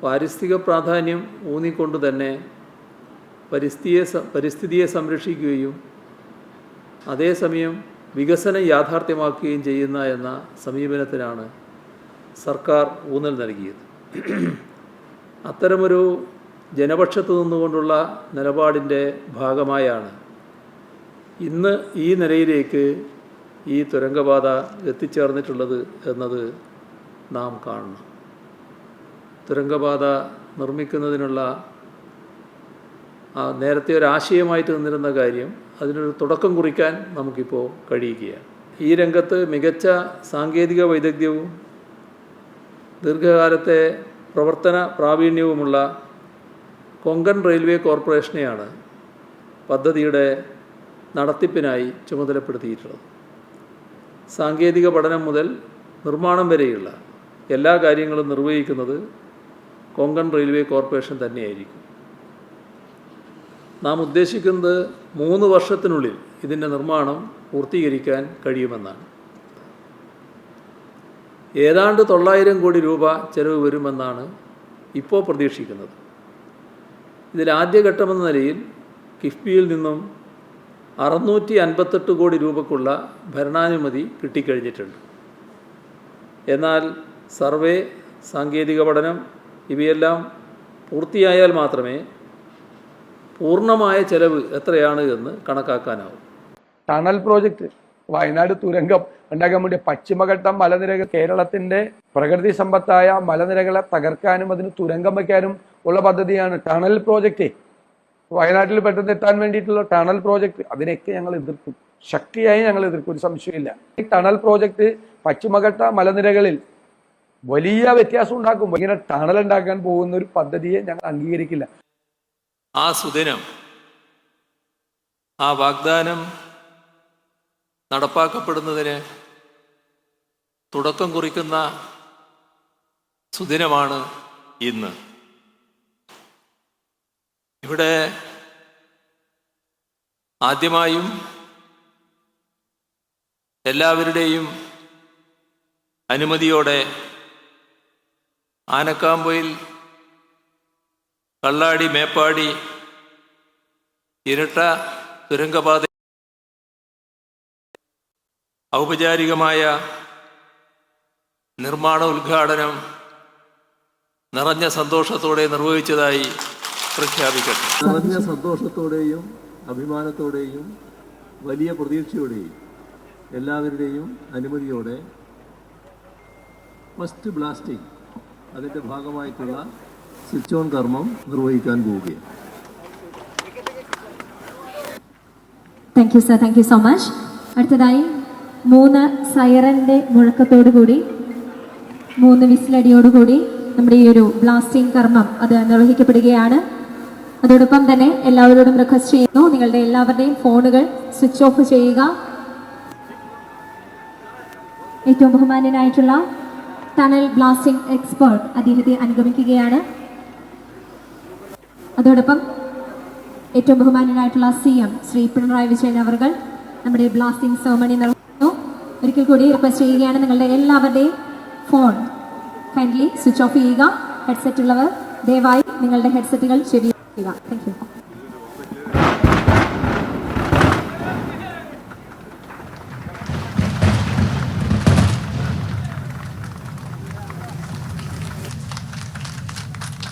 പാരിസ്ഥിതിക പ്രാധാന്യം ഊന്നിക്കൊണ്ട് തന്നെ പരിസ്ഥിതിയെ സംരക്ഷിക്കുകയും അതേസമയം വികസനം യാഥാർത്ഥ്യമാക്കുകയും ചെയ്യുന്ന എന്ന സമീപനത്തിനാണ് സർക്കാർ ഊന്നൽ നൽകിയത്. അത്തരമൊരു ജനപക്ഷത്ത് നിന്നുകൊണ്ടുള്ള നിലപാടിൻ്റെ ഭാഗമായാണ് ഇന്ന് ഈ നിലയിലേക്ക് ഈ തുരങ്കപാത എത്തിച്ചേർന്നിട്ടുള്ളത് എന്നത് നാം കാണണം. തുരങ്കപാത നിർമ്മിക്കുന്നതിനുള്ള നേരത്തെ ഒരാശയമായിട്ട് നിന്നിരുന്ന കാര്യം അതിനൊരു തുടക്കം കുറിക്കാൻ നമുക്കിപ്പോൾ കഴിയുകയാണ്. ഈ രംഗത്ത് മികച്ച സാങ്കേതിക വൈദഗ്ധ്യവും ദീർഘകാലത്തെ പ്രവർത്തന പ്രാവീണ്യവുമുള്ള കൊങ്കൺ റെയിൽവേ കോർപ്പറേഷനെയാണ് പദ്ധതിയുടെ നടത്തിപ്പിനായി ചുമതലപ്പെടുത്തിയിട്ടുള്ളത്. സാങ്കേതിക പഠനം മുതൽ നിർമ്മാണം വരെയുള്ള എല്ലാ കാര്യങ്ങളും നിർവഹിക്കുന്നത് കൊങ്കൺ റെയിൽവേ കോർപ്പറേഷൻ തന്നെയായിരിക്കും. നാം ഉദ്ദേശിക്കുന്നത് 3 വർഷത്തിനുള്ളിൽ ഇതിൻ്റെ നിർമ്മാണം പൂർത്തീകരിക്കാൻ കഴിയുമെന്നാണ്. ഏതാണ്ട് 900 കോടി രൂപ ചെലവ് വരുമെന്നാണ് ഇപ്പോൾ പ്രതീക്ഷിക്കുന്നത്. ഇതിൽ ആദ്യഘട്ടമെന്ന നിലയിൽ കിഫ്ബിയിൽ നിന്നും 658 കോടി രൂപയ്ക്കുള്ള ഭരണാനുമതി കിട്ടിക്കഴിഞ്ഞിട്ടുണ്ട്. എന്നാൽ സർവേ, സാങ്കേതിക പഠനം ഇവയെല്ലാം പൂർത്തിയായാൽ മാത്രമേ പൂർണ്ണമായ ചെലവ് എത്രയാണ് എന്ന് കണക്കാക്കാനാവും. ടണൽ പ്രോജക്റ്റ്, വയനാട് തുരങ്കം ഉണ്ടാക്കാൻ വേണ്ടി പശ്ചിമഘട്ടം മലനിരകൾ, കേരളത്തിന്റെ പ്രകൃതി സമ്പത്തായ മലനിരകളെ തകർക്കാനും അതിന് തുരങ്കം വയ്ക്കാനും ഉള്ള പദ്ധതിയാണ് ടണൽ പ്രോജക്റ്റ്. വയനാട്ടിൽ പെട്ടെന്ന് എത്താൻ വേണ്ടിയിട്ടുള്ള ടണൽ പ്രോജക്റ്റ്, അതിനെയൊക്കെ ഞങ്ങൾ എതിർക്കും, ശക്തിയായി ഞങ്ങൾ എതിർക്കും, ഒരു സംശയമില്ല. ഈ ടണൽ പ്രോജക്റ്റ് പശ്ചിമഘട്ട മലനിരകളിൽ വലിയ വ്യത്യാസം ഉണ്ടാക്കും. ഇങ്ങനെ ടണൽ ഉണ്ടാക്കാൻ പോകുന്ന ഒരു പദ്ധതിയെ ഞങ്ങൾ അംഗീകരിക്കില്ല. ആ സുദിനം, ആ വാഗ്ദാനം നടപ്പാക്കപ്പെടുന്നതിന് തുടക്കം കുറിക്കുന്ന സുദിനമാണ് ഇന്ന്. ഇവിടെ ആദ്യമായും എല്ലാവരുടെയും അനുമതിയോടെ ആനക്കാമ്പൊയിൽ, കള്ളാടി, മേപ്പാടി ഇരട്ട തുരങ്കപാത ഔപചാരികമായ നിർമ്മാണ ഉദ്ഘാടനം നിറഞ്ഞ സന്തോഷത്തോടെ നിർവഹിച്ചതായി പ്രഖ്യാപിക്കട്ടെ. നിറഞ്ഞ സന്തോഷത്തോടെയും അഭിമാനത്തോടെയും വലിയ പ്രതീക്ഷയോടെയും എല്ലാവരുടെയും അനുമതിയോടെ ഫസ്റ്റ് ബ്ലാസ്റ്റിംഗ്, അതിൻ്റെ ഭാഗമായിട്ടുള്ള സ്വിച്ച് ഓൺ കർമ്മം നിർവഹിക്കാൻ പോവുകയാണ്. Thank you sir, thank you so much. അടുത്തതായി 3 സൈറന്റെ മുഴക്കത്തോടുകൂടി 3 വിസിലടിയോടുകൂടി നമ്മുടെ ഈ ഒരു ബ്ലാസ്റ്റിംഗ് കർമ്മം അത് നിർവഹിക്കപ്പെടുകയാണ്. അതോടൊപ്പം തന്നെ എല്ലാവരോടും റിക്വസ്റ്റ് ചെയ്യുന്നു, നിങ്ങളുടെ എല്ലാവരുടെയും ഫോണുകൾ സ്വിച്ച് ഓഫ് ചെയ്യുക. ഏറ്റവും ബഹുമാന്യനായിട്ടുള്ള ടണൽ ബ്ലാസ്റ്റിംഗ് എക്സ്പേർട്ട് അദ്ദേഹത്തെ അനുഗമിക്കുകയാണ്. അതോടൊപ്പം ഏറ്റവും ബഹുമാന്യനായിട്ടുള്ള CM ശ്രീ പിണറായി വിജയൻ അവർ നമ്മുടെ ബ്ലാസ്റ്റിംഗ് സെറമണി നടത്തുന്നു. ഒരിക്കൽ കൂടി റിക്വസ്റ്റ് ചെയ്യുകയാണ്, നിങ്ങളുടെ എല്ലാവരുടെയും ഫോൺ കൈൻഡ്ലി സ്വിച്ച് ഓഫ് ചെയ്യുക. ഹെഡ്സെറ്റ് ഉള്ളവർ ദയവായി നിങ്ങളുടെ ഹെഡ്സെറ്റുകൾ ശരിയാക്കുക. Thank you.